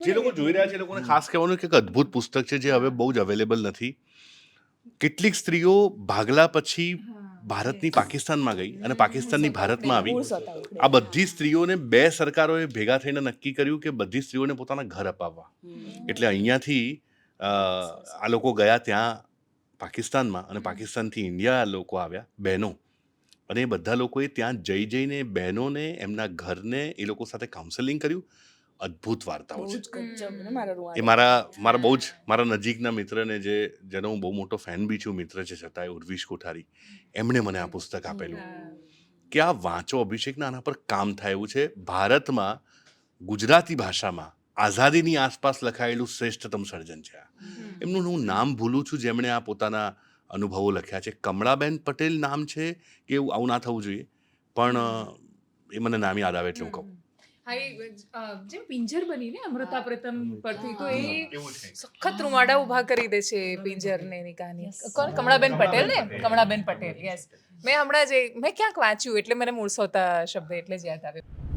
જે લોકો જોઈ રહ્યા છે એ લોકોને ખાસ કહેવાનું કે એક અદ્ભુત પુસ્તક છે જે હવે બહુ જ અવેલેબલ નથી. કેટલીક સ્ત્રીઓ ભાગલા પછી ભારતની પાકિસ્તાનમાં ગઈ અને પાકિસ્તાનની ભારતમાં આવી. આ બધી સ્ત્રીઓને બે સરકારોએ ભેગા થઈને નક્કી કર્યું કે બધી સ્ત્રીઓને પોતાના ઘર અપાવવા. એટલે અહીંયાથી આ લોકો ગયા ત્યાં પાકિસ્તાનમાં અને પાકિસ્તાનથી ઇન્ડિયા લોકો આવ્યા બહેનો, અને એ બધા લોકોએ ત્યાં જઈને બહેનોને એમના ઘરને એ લોકો સાથે કાઉન્સેલિંગ કર્યું. અદ્ભુત વાર્તાઓ છે એ. મારા બહુ જ મારા નજીકના મિત્રને જેનો હું બહુ મોટો ફેન બી છું, મિત્ર છે છતાંય, ઉર્વિશ કોઠારી, એમણે મને આ પુસ્તક આપેલું કે આ વાંચો અભિષેકના, આના પર કામ થાય એવું છે. ભારતમાં ગુજરાતી ભાષામાં આઝાદીની આસપાસ લખાયેલું શ્રેષ્ઠતમ સર્જન છે. એમનું હું નામ ભૂલું છું જેમણે આ પોતાના અનુભવો લખ્યા છે. કમળાબેન પટેલ નામ છે કે એવું આવું ના થવું જોઈએ, પણ એ મને નામ યાદ આવે એટલે હું કહું. જેમ પિંજર બની ને અમૃતા પ્રીતમ પરથી, તો એ સખત રૂવાડા ઉભા કરી દે છે પિંજર ને એની કહાની. કોણ? કમળાબેન પટેલ ને? કમળાબેન પટેલ, યસ. મેં ક્યાંક વાંચ્યું એટલે મને મૂળસોતા શબ્દ એટલે જ યાદ આવ્યો.